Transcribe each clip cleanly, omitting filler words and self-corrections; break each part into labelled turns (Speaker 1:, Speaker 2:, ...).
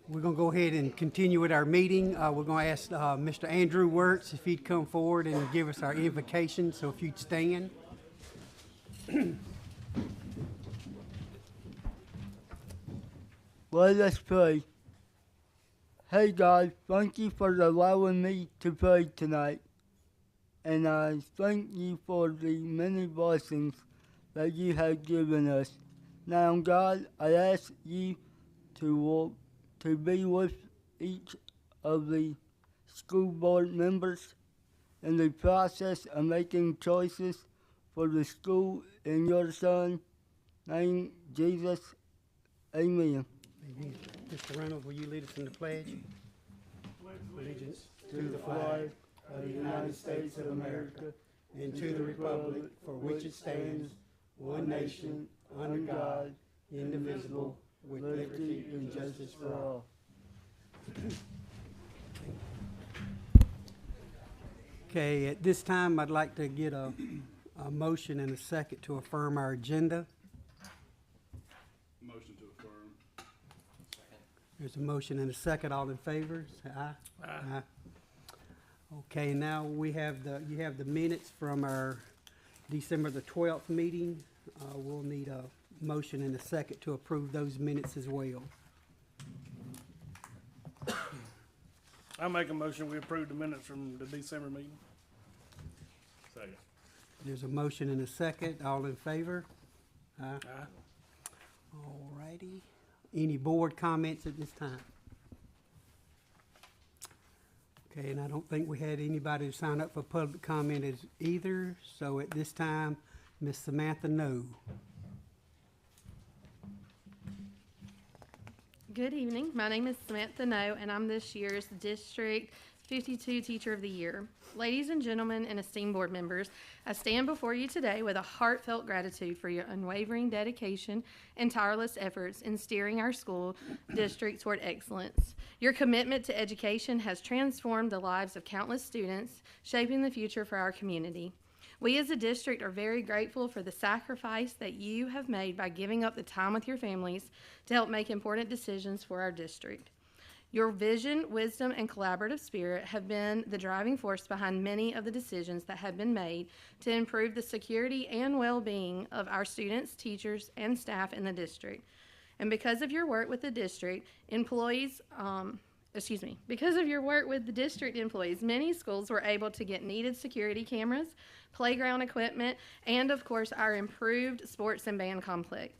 Speaker 1: We're going to go ahead and continue with our meeting. We're going to ask Mr. Andrew Wirtz if he'd come forward and give us our invocation. So if you'd stand.
Speaker 2: Let us pray. Hey God, thank you for allowing me to pray tonight. And I thank you for the many blessings that you have given us. Now God, I ask you to be with each of the school board members in the process of making choices for the school in your Son, name Jesus. Amen.
Speaker 1: Amen. Mr. Reynolds, will you lead us in the pledge? Allegiance
Speaker 2: To the flag of the United States of America
Speaker 1: and to the republic for which it stands, one nation, under God, indivisible, with liberty and justice for all. Okay, at this time, I'd like to get a motion and a second to affirm our agenda.
Speaker 3: Motion to affirm.
Speaker 1: There's a motion and a second. All in favor? Say aye. Aye. Okay, now you have the minutes from our December the 12th meeting. We'll need a motion and a second to approve those minutes as well.
Speaker 4: I make a motion we approve the minutes from the December meeting.
Speaker 3: Second.
Speaker 1: There's a motion and a second. All in favor? Aye.
Speaker 4: Aye.
Speaker 1: All righty. Any board comments at this time? Okay, and I don't think we had anybody to sign up for public comment as either. So at this time, Ms. Samantha No.
Speaker 5: Good evening. My name is Samantha No, and I'm this year's District 52 Teacher of the Year. Ladies and gentlemen and esteemed board members, I stand before you today with a heartfelt gratitude for your unwavering dedication and tireless efforts in steering our school district toward excellence. Your commitment to education has transformed the lives of countless students, shaping the future for our community. We as a district are very grateful for the sacrifice that you have made by giving up the time with your families to help make important decisions for our district. Your vision, wisdom, and collaborative spirit have been the driving force behind many of the decisions that have been made to improve the security and well-being of our students, teachers, and staff in the district. And because of your work with the district employees, many schools were able to get needed security cameras, playground equipment, and of course our improved sports and band complex.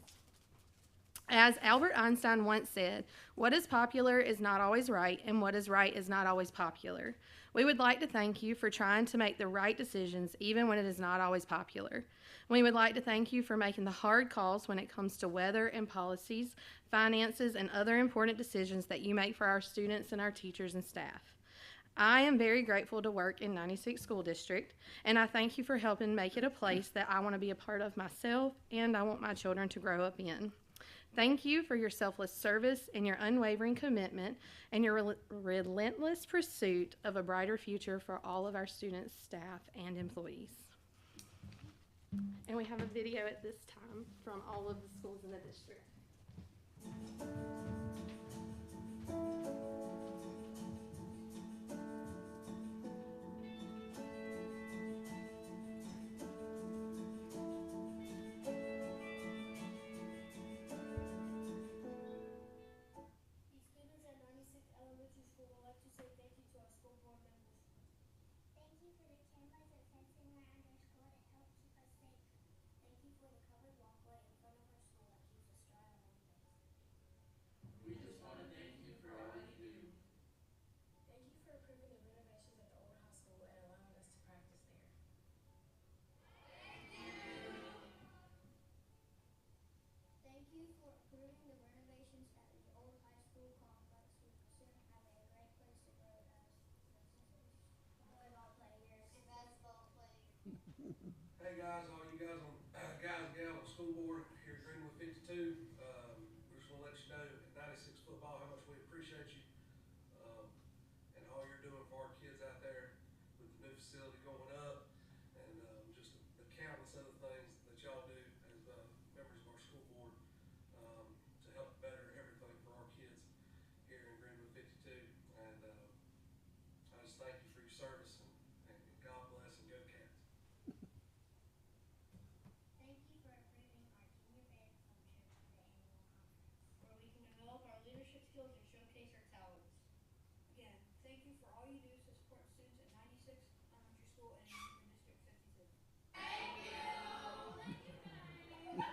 Speaker 5: As Albert Einstein once said, what is popular is not always right, and what is right is not always popular. We would like to thank you for trying to make the right decisions even when it is not always popular. We would like to thank you for making the hard calls when it comes to weather and policies, finances, and other important decisions that you make for our students and our teachers and staff. I am very grateful to work in 96 School District, and I thank you for helping make it a place that I want to be a part of myself and I want my children to grow up in. Thank you for your selfless service and your unwavering commitment and your relentless pursuit of a brighter future for all of our students, staff, and employees. And we have a video at this time from all of the schools in the district.
Speaker 6: Hey guys, all you guys on guys and gals on school board here at Greenwood 52. We just want to let you know at 96 football how much we appreciate you and all you're doing for our kids out there with the new facility going up and just the countless other things that y'all do as members of our school board to help better everything for our kids here in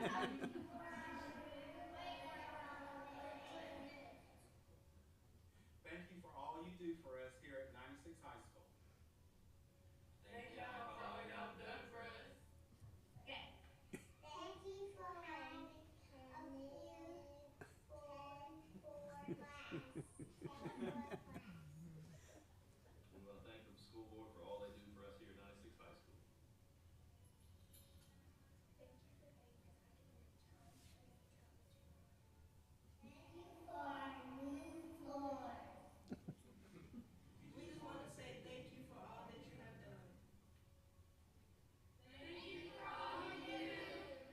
Speaker 7: Thank you for all you do for us here at 96 High School.
Speaker 8: Thank y'all for all y'all done for us.
Speaker 9: Thank you for having a new form for class.
Speaker 8: We want to thank the school board for all they do for us here at 96 High School.
Speaker 9: Thank you for our new floor.
Speaker 10: We just want to say thank you for all that you have done.
Speaker 11: My name is Kelsey.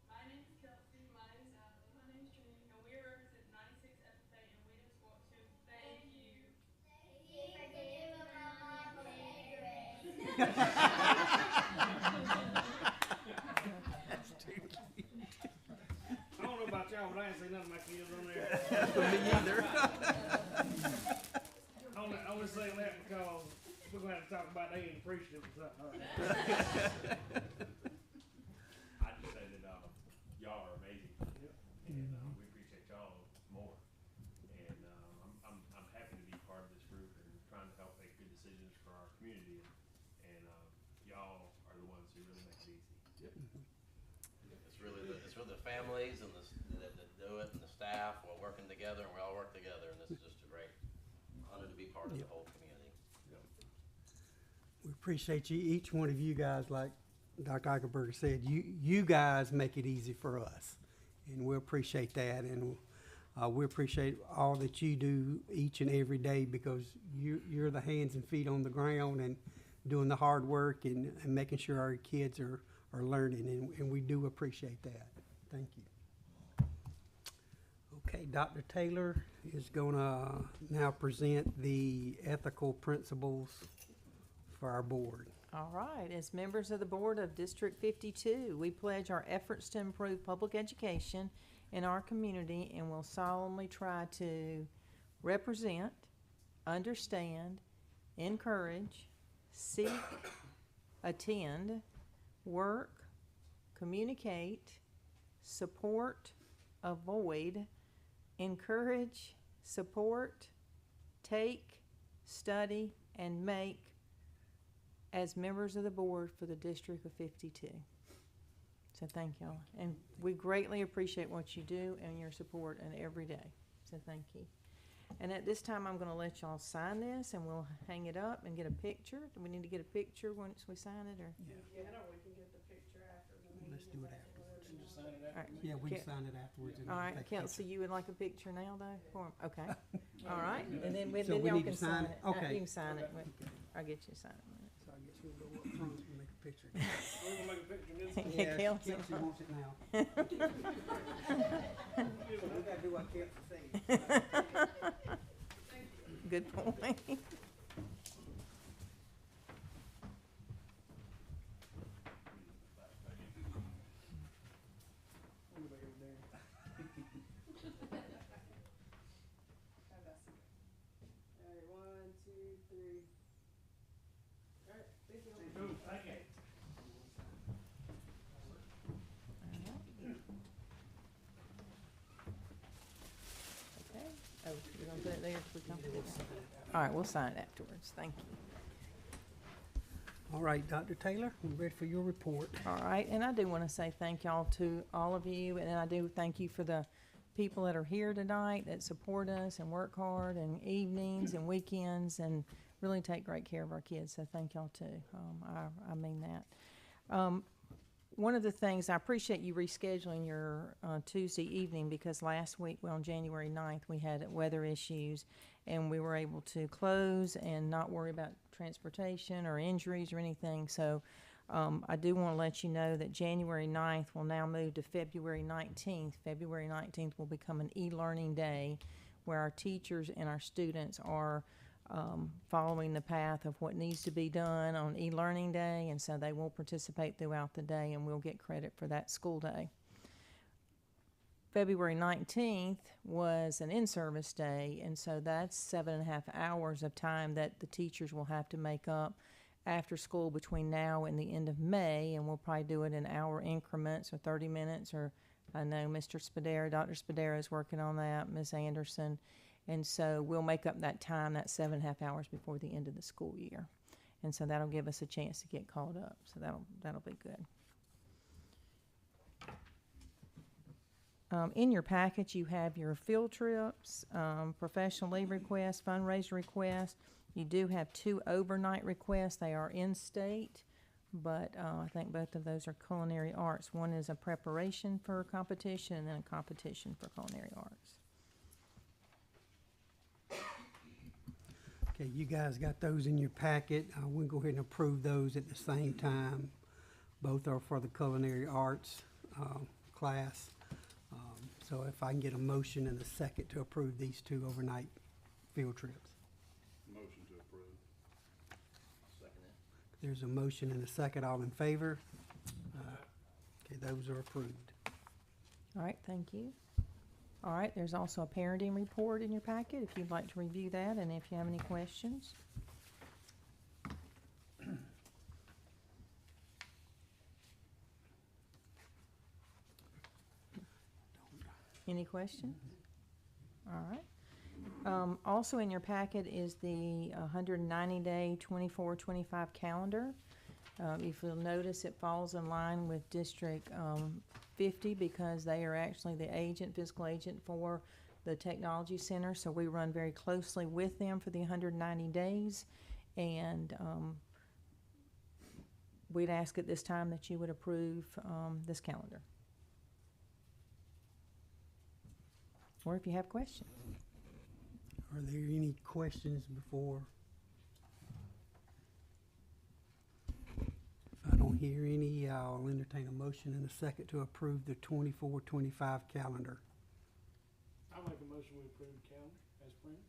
Speaker 11: My name is Adeline. My name is Trini. And we represent 96 FFA, and we just want to thank you.
Speaker 9: Thank you for giving my mom a cigarette.
Speaker 4: I don't know about y'all, but I ain't seen none of my kids on there.
Speaker 1: Me either.
Speaker 4: I only saying that because we're gonna have to talk about they ain't appreciative or something.
Speaker 3: I just say that, y'all are amazing, and, we appreciate y'all more. And, I'm happy to be part of this group and trying to help make good decisions for our community, and, y'all are the ones who really make it easy.
Speaker 8: It's really the families and that do it, and the staff, we're working together, and we all work together, and this is just a great honor to be part of the whole community.
Speaker 1: We appreciate you, each one of you guys, like Dr. Eichelberger said, you guys make it easy for us. And we appreciate that, and we appreciate all that you do each and every day, because you're the hands and feet on the ground and doing the hard work and making sure our kids are learning, and we do appreciate that. Thank you. Okay, Dr. Taylor is gonna now present the ethical principles for our board.
Speaker 12: All right, as members of the board of District 52, we pledge our efforts to improve public education in our community and will solemnly try to represent, understand, encourage, seek, attend, work, communicate, support, avoid, encourage, support, take, study, and make as members of the board for the District of 52. So thank y'all. And we greatly appreciate what you do and your support and every day. So thank you. And at this time, I'm going to let y'all sign this, and we'll hang it up and get a picture. Do we need to get a picture once we sign it, or?
Speaker 4: Yeah, no, we can get the picture after the meeting.
Speaker 1: Let's do it afterwards.
Speaker 4: And just sign it
Speaker 12: All
Speaker 4: after
Speaker 12: right.
Speaker 4: the meeting.
Speaker 1: Yeah, we can
Speaker 12: Okay.
Speaker 1: sign it afterwards. and
Speaker 12: All right,
Speaker 1: take a
Speaker 12: Kelsey,
Speaker 1: picture.
Speaker 12: you would like a picture now, though? For 'em? Okay. All right, and then,
Speaker 1: So
Speaker 12: then
Speaker 1: we
Speaker 12: y'all
Speaker 1: need to
Speaker 12: can
Speaker 1: sign
Speaker 12: sign
Speaker 1: it?
Speaker 12: it.
Speaker 1: Okay.
Speaker 12: You can sign it.
Speaker 1: Okay.
Speaker 12: I'll get you to sign it.
Speaker 1: So I guess we'll go up front and make a picture.
Speaker 4: We're gonna make a picture of this.
Speaker 12: Yeah, Kelsey.
Speaker 1: Kelsey wants it now. We gotta do what Kelsey says.
Speaker 12: Good point.
Speaker 4: All right, 1, 2, 3. All right, thank you. Thank you.
Speaker 12: Okay. Oh, you're gonna put it there if we come to this? All right, we'll sign it afterwards. Thank you.
Speaker 1: All right, Dr. Taylor, we're ready for your report.
Speaker 12: All right, and I do want to say thank y'all to all of you, and I do thank you for the people that are here tonight that support us and work hard and evenings and weekends and really take great care of our kids. So thank y'all too. I mean that. One of the things, I appreciate you rescheduling your Tuesday evening, because last week, on January 9th, we had weather issues, and we were able to close and not worry about transportation or injuries or anything. So I do want to let you know that January 9th will now move to February 19th. February 19th will become an e-learning day where our teachers and our students are following the path of what needs to be done on e-learning day, and so they will participate throughout the day, and we'll get credit for that school day. February 19th was an in-service day, and so that's 7.5 hours of time that the teachers will have to make up after school between now and the end of May, and we'll probably do it in hour increments or 30 minutes, or I know Mr. Spadera, Dr. Spadera is working on that, Ms. Anderson. And so we'll make up that time, that 7.5 hours before the end of the school year. And so that'll give us a chance to get caught up. So that'll be good. In your package, you have your field trips, professional leave requests, fundraiser requests. You do have 2 overnight requests. They are in-state, but I think both of those are culinary arts. One is a preparation for a competition, and then a competition for culinary arts.
Speaker 1: Okay, you guys got those in your packet. We'll go ahead and approve those at the same time. Both are for the culinary arts class. So if I can get a motion and a second to approve these 2 overnight field trips.
Speaker 3: Motion to approve.
Speaker 8: Second it.
Speaker 1: There's a motion and a second. All in favor? Okay, those are approved.
Speaker 12: All right, thank you. All right, there's also a parenting report in your packet if you'd like to review that, and if you have any questions. Any questions? All right. Also in your packet is the 190-day 24-25 calendar. If you'll notice, it falls in line with District 50 because they are actually the physical agent for the Technology Center. So we run very closely with them for the 190 days. And we'd ask at this time that you would approve this calendar. Or if you have questions.
Speaker 1: Are there any questions before? If I don't hear any, I'll entertain a motion and a second to approve the 24-25 calendar.
Speaker 4: I'll make a motion we approve the calendar as printed.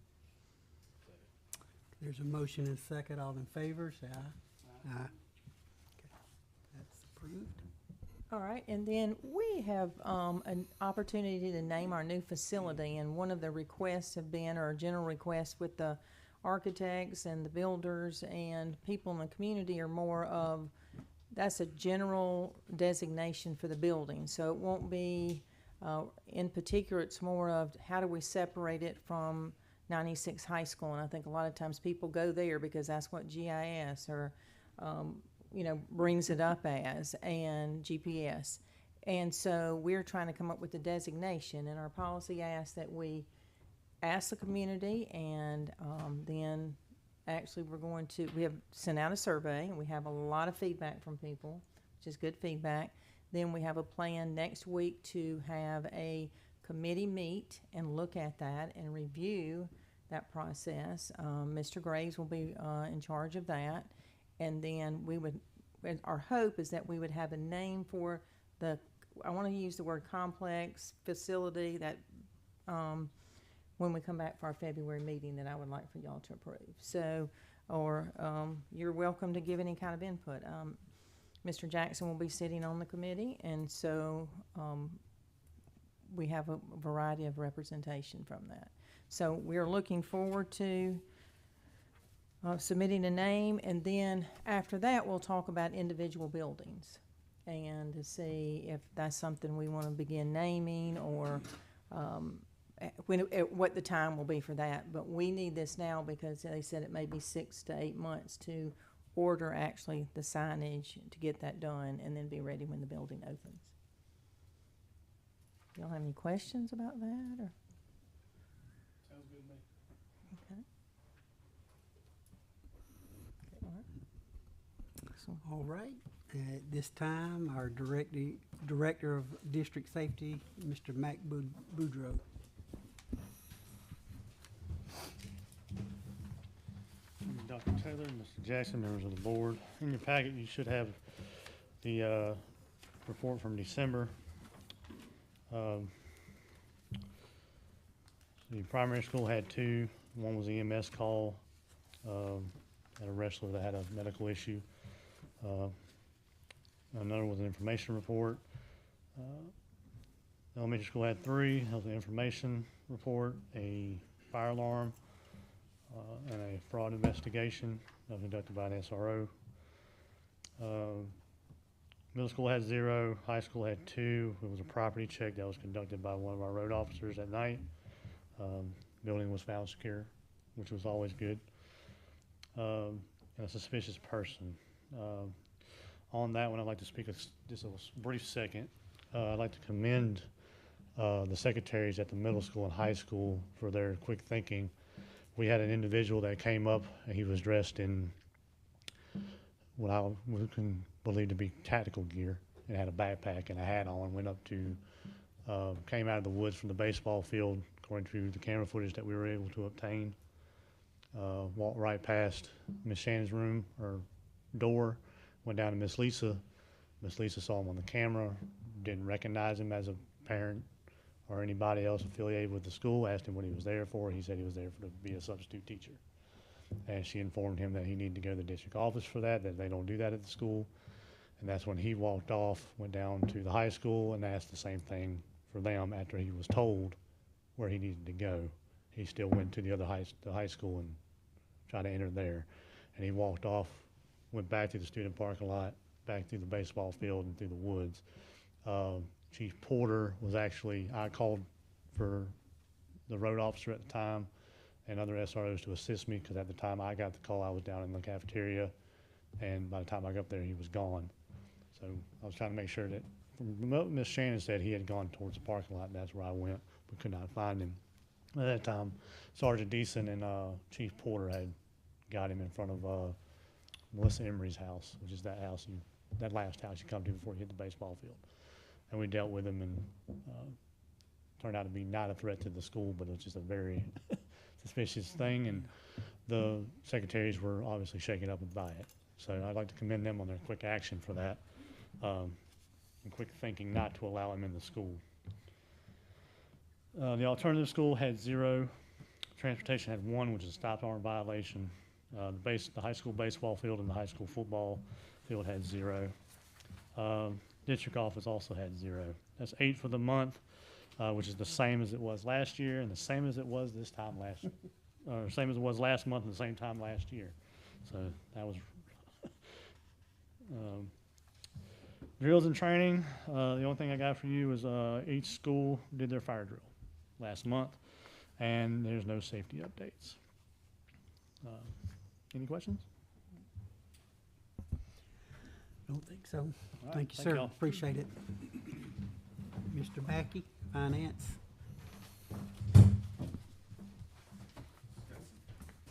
Speaker 1: There's a motion and a second. All in favor, say aye. Aye. Okay, that's approved.
Speaker 12: All right, and then we have an opportunity to name our new facility, and one of the requests have been, or general requests with the architects and the builders and people in the community are more of, that's a general designation for the building. So it won't be, in particular, it's more of how do we separate it from 96 High School, and I think a lot of times people go there because that's what GIS or brings it up as, and GPS. And so we're trying to come up with a designation, and our policy asks that we ask the community, and then actually we have sent out a survey, and we have a lot of feedback from people, which is good feedback. Then we have a plan next week to have a committee meet and look at that and review that process. Mr. Graves will be in charge of that. And then our hope is that we would have a name for I want to use the word complex facility that when we come back for our February meeting that I would like for y'all to approve. So, or you're welcome to give any kind of input. Mr. Jackson will be sitting on the committee, and so we have a variety of representation from that. So we're looking forward to submitting a name, and then after that we'll talk about individual buildings and to see if that's something we want to begin naming, or what the time will be for that. But we need this now because they said it may be 6 to 8 months to order actually the signage to get that done and then be ready when the building opens. Y'all have any questions about that? Or?
Speaker 4: Sounds good to me.
Speaker 12: Okay.
Speaker 1: All right. At this time, our Director of District Safety, Mr. Mac Boudreau.
Speaker 13: Dr. Taylor, Mr. Jackson, members of the board. In your packet, you should have the report from December. The primary school had 2. One was EMS call at a wrestler that had a medical issue. Another was an information report. Elementary school had 3. That was an information report, a fire alarm, and a fraud investigation that was conducted by an SRO. Middle school had 0, high school had 2. It was a property check that was conducted by one of our road officers at night. Building was found secure, which was always good. And a suspicious person. On that one, I'd like to speak just a brief second. I'd like to commend the secretaries at the middle school and high school for their quick thinking. We had an individual that came up, and he was dressed in what I can believe to be tactical gear, and had a backpack and a hat on. Went up to, came out of the woods from the baseball field, according to the camera footage that we were able to obtain. Walked right past Miss Shannon's room or door, went down to Miss Lisa. Miss Lisa saw him on the camera, didn't recognize him as a parent or anybody else affiliated with the school, asked him what he was there for. He said he was there to be a substitute teacher. And she informed him that he needed to go to the district office for that they don't do that at the school. And that's when he walked off, went down to the high school and asked the same thing for them after he was told where he needed to go. He still went to the high school and tried to enter there. And he walked off, went back to the student parking lot, back through the baseball field and through the woods. Chief Porter was actually, I called for the road officer at the time and other SROs to assist me, because at the time I got the call, I was down in the cafeteria, and by the time I got up there, he was gone. So I was trying to make sure that, from what Miss Shannon said, he had gone towards the parking lot, and that's where I went, but could not find him. At that time, Sergeant Deason and Chief Porter had got him in front of Melissa Emery's house, which is that house, that last house you come to before you hit the baseball field. And we dealt with him, and turned out to be not a threat to the school, but it was just a very suspicious thing, and the secretaries were obviously shaken up by it. So I'd like to commend them on their quick action for that, and quick thinking not to allow him in the school. The alternative school had 0. Transportation had 1, which is a stop arm violation. The high school baseball field and the high school football field had 0. District office also had 0. That's 8 for the month, which is the same as it was last year, and the same as it was this time same as it was last month and the same time last year. So that was drills and training. The only thing I got for you is each school did their fire drill last month, and there's no safety updates. Any questions?
Speaker 1: Don't think so.
Speaker 13: right,
Speaker 1: Thank you,
Speaker 13: thank
Speaker 1: sir.
Speaker 13: y'all.
Speaker 1: Appreciate it. Mr. Mackey, Finance.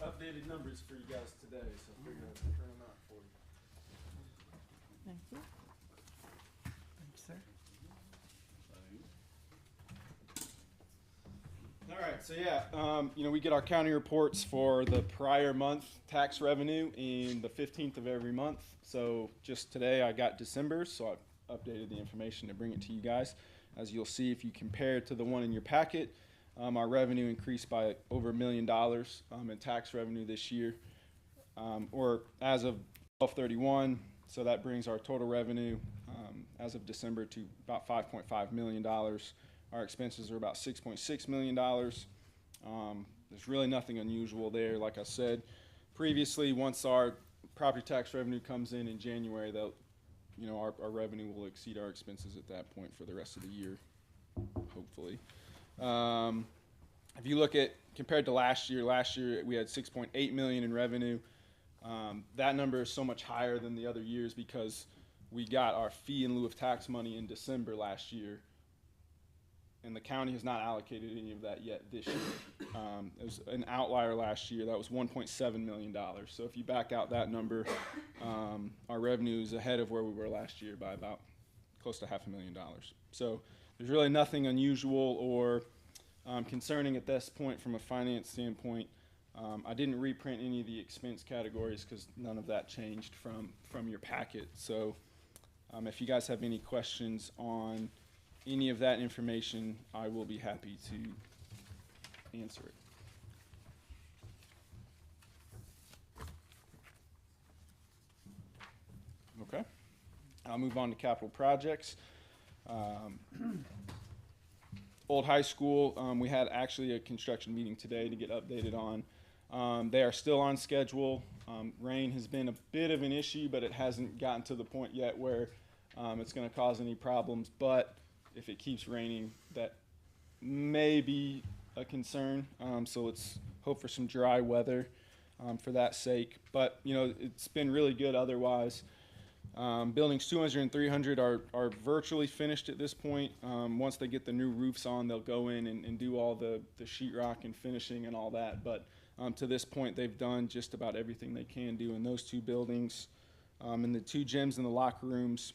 Speaker 7: Updated numbers for you guys today, so I figured I'd turn them out for you.
Speaker 12: Thank you.
Speaker 1: Thank you, sir.
Speaker 7: All right, so yeah, we get our county reports for the prior month tax revenue in the 15th of every month. So just today I got December's, so I updated the information to bring it to you guys. As you'll see, if you compare it to the one in your packet, our revenue increased by over $1 million in tax revenue this year, or as of 12/31. So that brings our total revenue as of December to about $5.5 million. Our expenses are about $6.6 million. There's really nothing unusual there. Like I said previously, once our property tax revenue comes in January, our revenue will exceed our expenses at that point for the rest of the year, hopefully. If you look at compared to last year we had 6.8 million in revenue. That number is so much higher than the other years because we got our fee in lieu of tax money in December last year, and the county has not allocated any of that yet this year. It was an outlier last year. That was $1.7 million. So if you back out that number, our revenue is ahead of where we were last year by about close to $500,000. So there's really nothing unusual or concerning at this point from a finance standpoint. I didn't reprint any of the expense categories because none of that changed from your packet. So if you guys have any questions on any of that information, I will be happy to answer it. Okay, I'll move on to capital projects. Old High School, we had actually a construction meeting today to get updated on They are still on schedule. Rain has been a bit of an issue, but it hasn't gotten to the point yet where it's going to cause any problems. But if it keeps raining, that may be a concern. So let's hope for some dry weather for that sake. But, you know, it's been really good otherwise. Buildings 200 and 300 are virtually finished at this point. Once they get the new roofs on, they'll go in and do all the sheetrock and finishing and all that. But to this point, they've done just about everything they can do in those two buildings. In the two gyms and the locker rooms,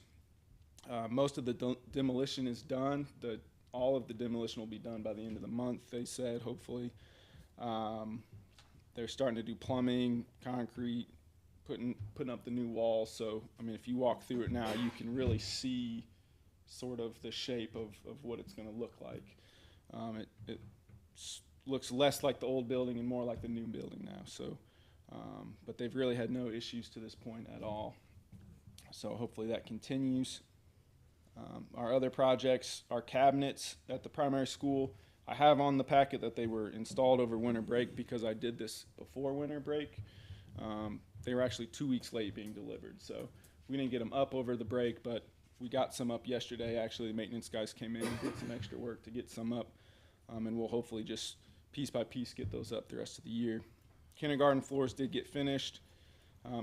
Speaker 7: most of the demolition is done. All of the demolition will be done by the end of the month, they said, hopefully. They're starting to do plumbing, concrete, putting up the new walls. So, I mean, if you walk through it now, you can really see sort of the shape of what it's going to look like. It looks less like the old building and more like the new building now. So, but they've really had no issues to this point at all. So hopefully that continues. Our other projects, our cabinets at the primary school, I have on the packet that they were installed over winter break because I did this before winter break. They were actually 2 weeks late being delivered, so we didn't get them up over the break, but we got some up yesterday. Actually, the maintenance guys came in and did some extra work to get some up, and we'll hopefully just piece by piece get those up the rest of the year. Kindergarten floors did get finished.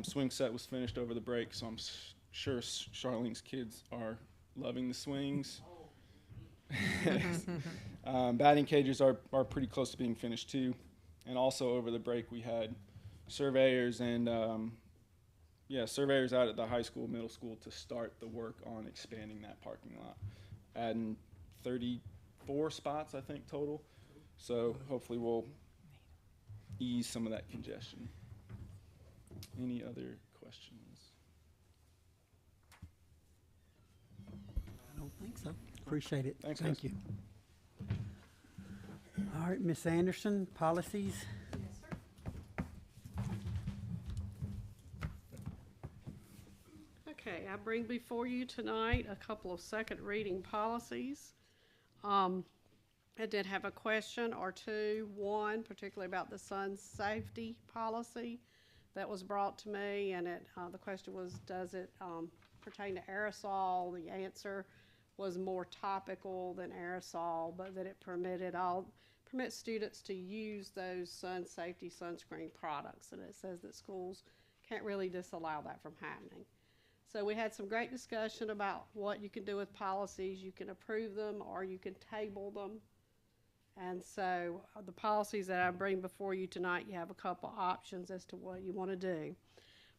Speaker 7: Swing set was finished over the break, so I'm sure Charlene's kids are loving the swings. Batting cages are pretty close to being finished too. And also over the break we had surveyors and surveyors out at the high school, middle school to start the work on expanding that parking lot, adding 34 spots I think total. So hopefully we'll ease some of that congestion. Any other questions?
Speaker 1: I don't think so. Appreciate it.
Speaker 7: Thanks,
Speaker 1: Thank
Speaker 7: guys.
Speaker 1: you. All right, Ms. Anderson, policies.
Speaker 4: Okay, I bring before you tonight a couple of second reading policies. I did have a question or two, one particularly about the sun safety policy that was brought to me, and the question was, does it pertain to aerosol? The answer was more topical than aerosol, but that it permits students to use those sun safety sunscreen products, and it says that schools can't really disallow that from happening. So we had some great discussion about what you can do with policies. You can approve them or you can table them. And so the policies that I bring before you tonight, you have a couple options as to what you want to do.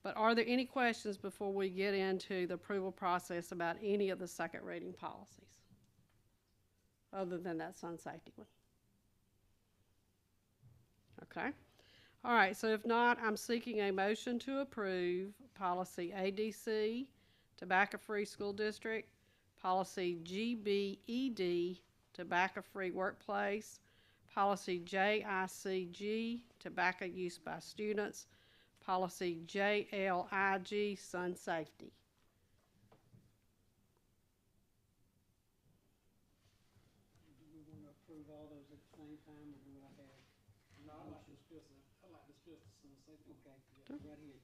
Speaker 4: But are there any questions before we get into the approval process about any of the second reading policies, other than that sun safety one? Okay. All right, so if not, I'm seeking a motion to approve policy ADC, tobacco-free school district, policy GBED, tobacco-free workplace, policy JICG, tobacco use by students, policy JLIG, sun safety.
Speaker 1: Do we want to approve all those at the same time, or do I have?
Speaker 14: No, I like to discuss the sun safety.
Speaker 1: Okay, yeah, right here.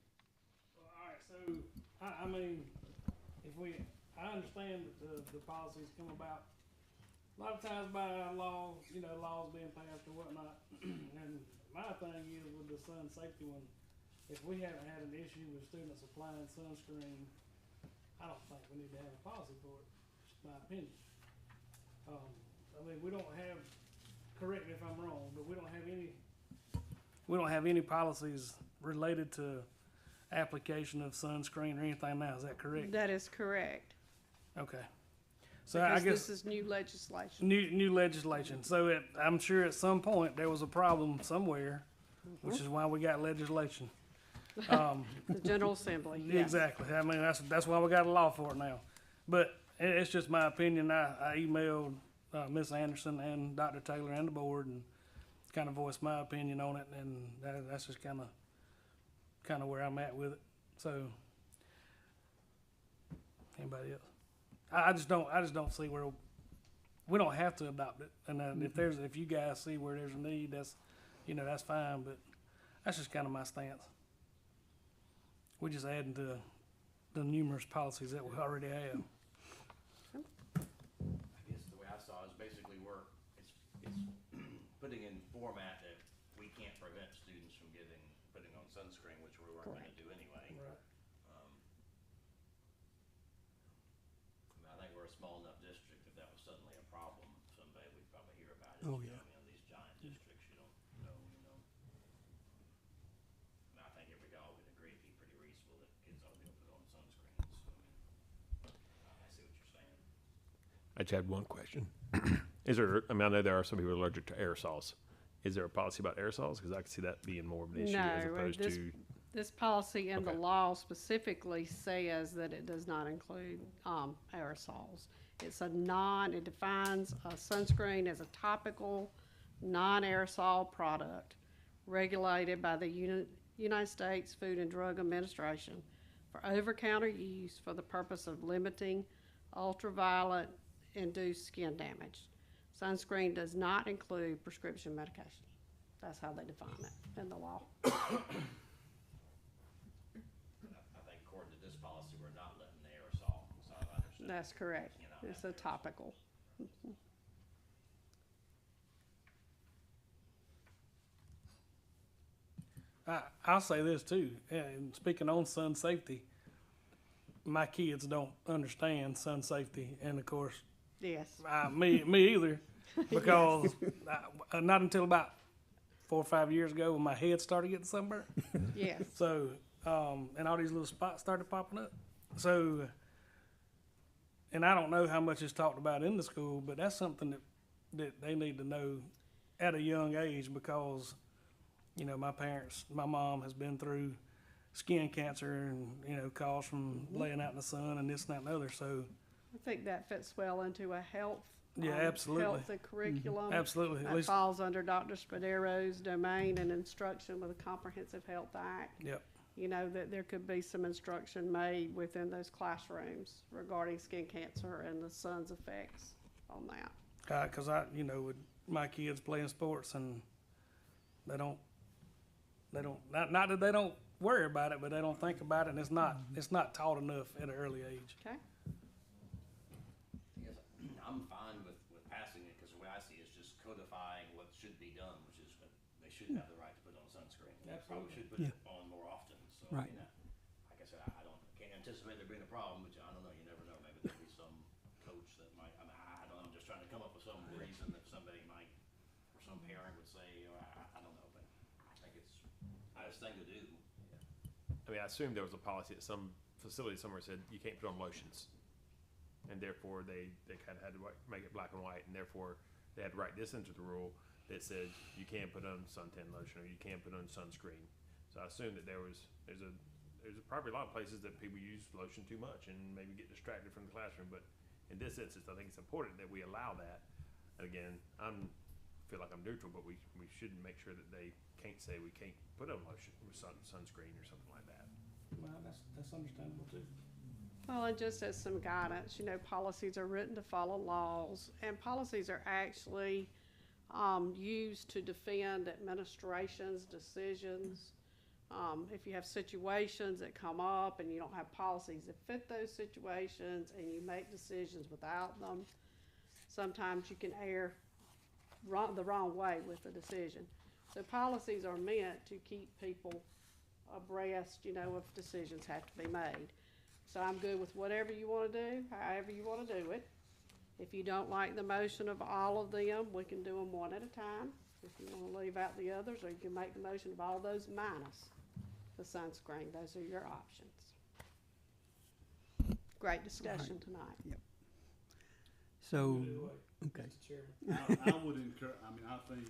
Speaker 14: Well, all right, so, I mean, I understand that the policies come about a lot of times by law, laws being passed or whatnot. And my thing is with the sun safety one, if we haven't had an issue with students applying sunscreen, I don't think we need to have a policy for it, just my opinion. I mean, we don't have, correct me if I'm wrong, but we don't have any policies related to application of sunscreen or anything now, is that correct?
Speaker 4: That is correct.
Speaker 14: Okay. So
Speaker 4: Because
Speaker 14: I guess
Speaker 4: this is new legislation.
Speaker 14: new legislation. So I'm sure at some point there was a problem somewhere, which is why we got legislation.
Speaker 4: The General Assembly, yes.
Speaker 14: Exactly. I mean, that's why we got a law for it now. But it's just my opinion. I emailed Ms. Anderson and Dr. Taylor and the board and kind of voiced my opinion on it, and that's just kind of where I'm at with it. So, anybody else? I just don't see where we don't have to adopt it. And if you guys see where there's a need, that's fine. But That's just kind of my stance. We're just adding to the numerous policies that we already have.
Speaker 8: I guess the way I saw it is basically it's putting in format that we can't prevent students from putting on sunscreen, which we weren't gonna do anyway.
Speaker 14: Right.
Speaker 8: I think we're a small enough district, if that was suddenly a problem someday, we'd probably hear about it.
Speaker 1: Oh,
Speaker 8: You
Speaker 1: yeah.
Speaker 8: know, these giant districts, you don't know, you know. I think we all would agree it'd be pretty reasonable that kids ought to be able to put on sunscreens, so, I see what you're saying.
Speaker 3: I just had one question. Is there, I mean, I know there are some people allergic to aerosols. Is there a policy about aerosols? Because I could see that being more of an issue as
Speaker 4: No,
Speaker 3: opposed to,
Speaker 4: this policy in the
Speaker 3: Okay.
Speaker 4: law specifically says that it does not include, aerosols. It defines a sunscreen as a topical, non-aerosol product regulated by the United States Food and Drug Administration for over-counter use for the purpose of limiting ultraviolet induced skin damage. Sunscreen does not include prescription medication. That's how they define it in the law.
Speaker 8: I think according to this policy, we're not letting the aerosol, so I understand.
Speaker 4: That's correct.
Speaker 8: You know,
Speaker 4: It's a topical.
Speaker 14: I'll say this too, and speaking on sun safety, my kids don't understand sun safety, and of course,
Speaker 4: Yes.
Speaker 14: me either, because not until about 4 or 5 years ago when my head started getting sunburned.
Speaker 4: Yes.
Speaker 14: So, and all these little spots started popping up. So, and I don't know how much is talked about in the school, but that's something that they need to know at a young age, because, you know, my mom has been through skin cancer and, you know, calls from laying out in the sun and this, that, and the other. So,
Speaker 4: I think that fits well into a health.
Speaker 14: Yeah, absolutely.
Speaker 4: Health curriculum.
Speaker 14: Absolutely. At
Speaker 4: That
Speaker 14: least-
Speaker 4: falls under Dr. Spadero's domain and instruction with the Comprehensive Health Act.
Speaker 14: Yep.
Speaker 4: You know, that there could be some instruction made within those classrooms regarding skin cancer and the sun's effects on that.
Speaker 14: Because you know, with my kids playing sports, and they don't, not that they don't worry about it, but they don't think about it, and it's not taught enough at an early age.
Speaker 4: Okay?
Speaker 8: Yes, I'm fine with passing it, because the way I see it is just codifying what should be done, which is that they should have the right to put on sunscreen. They probably should put it on more often, so,
Speaker 1: Right.
Speaker 8: you know, like I said, I can't anticipate there being a problem, but I don't know, you never know, maybe there'll be some coach that might, I mean, I don't know, I'm just trying to come up with some reason that somebody might, or some parent would say, I don't know, but I think it's a nice thing to do.
Speaker 3: I mean, I assume there was a policy at some facility somewhere said you can't put on lotions. And therefore, they kind of had to make it black and white, and therefore, they had to write this into the rule that said you can't put on suntan lotion or you can't put on sunscreen. So I assume that there's probably a lot of places that people use lotion too much and maybe get distracted from the classroom. But in this instance, I think it's important that we allow that. And again, feel like I'm neutral, but we should make sure that they can't say we can't put on lotion with sunscreen or something like that.
Speaker 14: Well, that's understandable too.
Speaker 4: Well, and just as some guidance, you know, policies are written to follow laws, and policies are actually used to defend administration's decisions. If you have situations that come up and you don't have policies that fit those situations and you make decisions without them, sometimes you can err the wrong way with the decision. So policies are meant to keep people abreast, you know, if decisions have to be made. So I'm good with whatever you want to do, however you want to do it. If you don't like the motion of all of them, we can do them one at a time. If you want to leave out the others, or you can make the motion of all those minus the sunscreen. Those are your options. Great discussion tonight.
Speaker 1: Yep. So, okay.
Speaker 14: Mr. Chairman.
Speaker 15: I would encourage, I think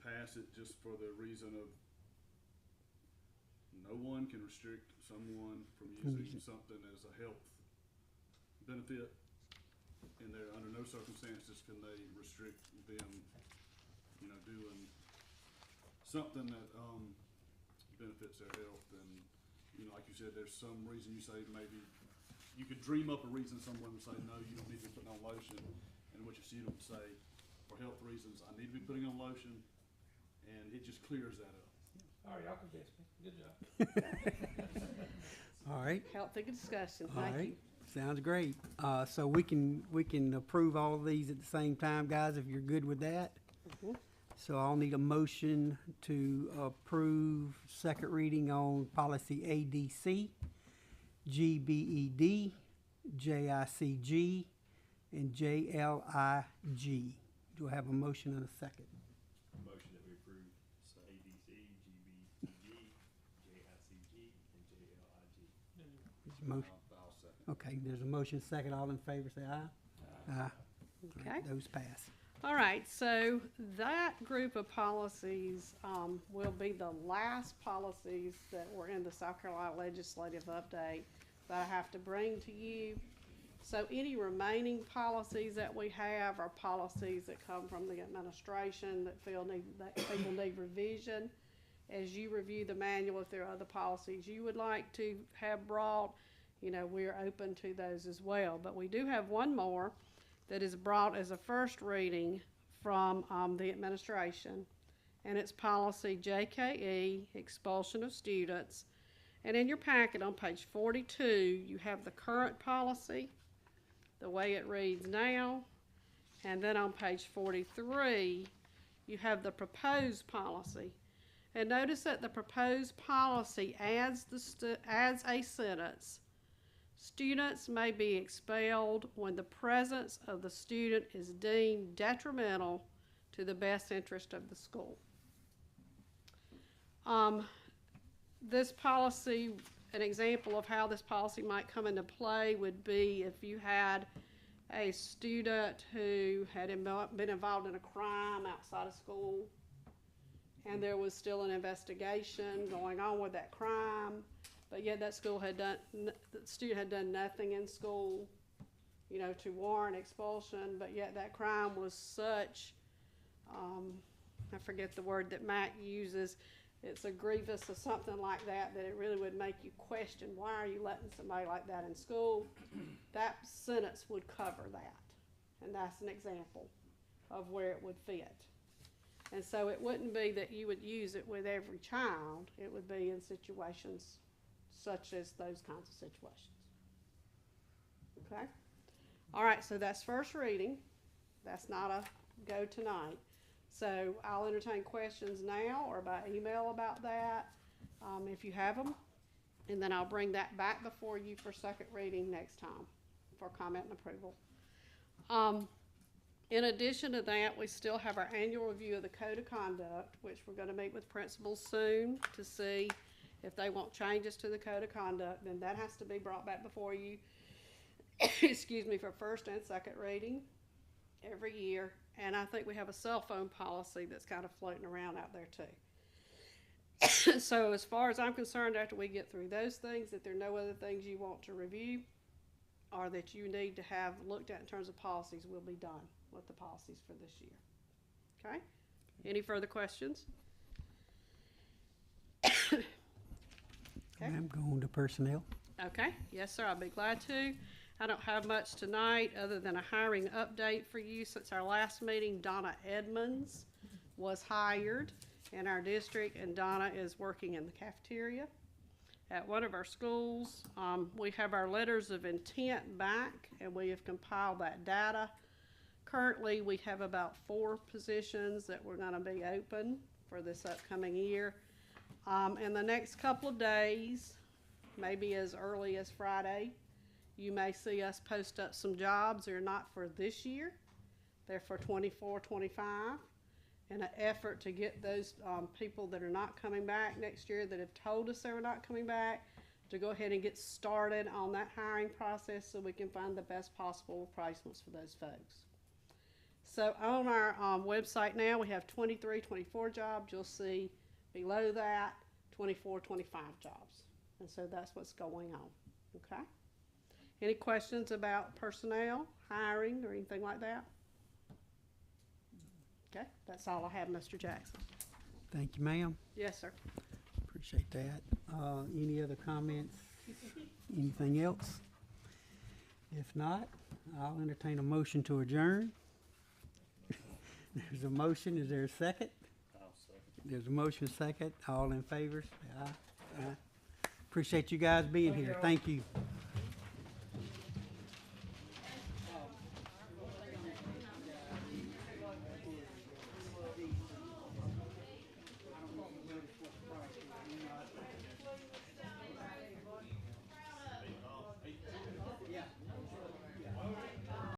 Speaker 15: pass it just for the reason of no one can restrict someone from using something as a health benefit, and they're under no circumstances can they restrict them, you know, doing something that benefits their health. And, you know, like you said, there's some reason you say maybe you could dream up a reason someone would say, no, you don't need to be putting on lotion, and what your student would say, for health reasons, I need to be putting on lotion, and it just clears that up.
Speaker 14: All right, y'all convinced me. Good job.
Speaker 1: All right,
Speaker 4: Healthy discussion,
Speaker 1: all
Speaker 4: thank
Speaker 1: right.
Speaker 4: you.
Speaker 1: Sounds great. So we can approve all of these at the same time, guys, if you're good with that.
Speaker 4: Mhm.
Speaker 1: So I'll need a motion to approve second reading on policy ADC, GBED, JICG, and JLIG. Do I have a motion and a second?
Speaker 3: Motion that we approve ADC, GBTG, JICG, and JLIG.
Speaker 1: There's a motion.
Speaker 15: I'll second.
Speaker 1: Okay, there's a motion second. All in favor, say aye. Aye.
Speaker 4: Okay.
Speaker 1: All right, those pass.
Speaker 4: All right, so that group of policies will be the last policies that were in the South Carolina legislative update that I have to bring to you. So any remaining policies that we have are policies that come from the administration that people need revision. As you review the manual, if there are other policies you would like to have brought, you know, we're open to those as well. But we do have one more that is brought as a first reading from the administration, and it's policy JKE, expulsion of students. And in your packet on page 42, you have the current policy, the way it reads now, and then on page 43, you have the proposed policy. And notice that the proposed policy adds a sentence: students may be expelled when the presence of the student is deemed detrimental to the best interest of the school. This policy, an example of how this policy might come into play would be if you had a student who had been involved in a crime outside of school, and there was still an investigation going on with that crime, but yet that the student had done nothing in school, you know, to warrant expulsion, but yet that crime was such, I forget the word that Matt uses, it's a grievous or something like that, that it really would make you question, why are you letting somebody like that in school? That sentence would cover that, and that's an example of where it would fit. And so it wouldn't be that you would use it with every child, it would be in situations such as those kinds of situations. Okay? All right, so that's first reading. That's not a go tonight. So I'll entertain questions now or by email about that, if you have them. And then I'll bring that back before you for second reading next time for comment and approval. In addition to that, we still have our annual review of the code of conduct, which we're going to meet with principals soon to see if they want changes to the code of conduct. Then that has to be brought back before you, excuse me, for first and second reading every year. And I think we have a cell phone policy that's kind of floating around out there too. So as far as I'm concerned, after we get through those things, if there are no other things you want to review or that you need to have looked at in terms of policies, we'll be done with the policies for this year. Okay? Any further questions? Okay.
Speaker 1: I'm going to personnel.
Speaker 4: Okay, yes, sir, I'll be glad to. I don't have much tonight other than a hiring update for you. Since our last meeting, Donna Edmonds was hired in our district, and Donna is working in the cafeteria at one of our schools. We have our letters of intent back, and we have compiled that data. Currently, we have about 4 positions that we're going to be open for this upcoming year. In the next couple of days, maybe as early as Friday, you may see us post up some jobs. They're not for this year. They're for 24, 25. In an effort to get those people that are not coming back next year that have told us they were not coming back to go ahead and get started on that hiring process so we can find the best possible replacements for those folks. So on our website now, we have 23, 24 jobs. You'll see below that 24, 25 jobs. And so that's what's going on. Okay? Any questions about personnel, hiring, or anything like that? Okay, that's all I have, Mr. Jackson.
Speaker 1: Thank you, ma'am.
Speaker 4: Yes, sir.
Speaker 1: Appreciate that. Any other comments? Anything else? If not, I'll entertain a motion to adjourn. There's a motion. Is there a second?
Speaker 15: I'll second.
Speaker 1: there's a motion second. All in favor, say aye. Aye. Appreciate you guys being here. Thank you.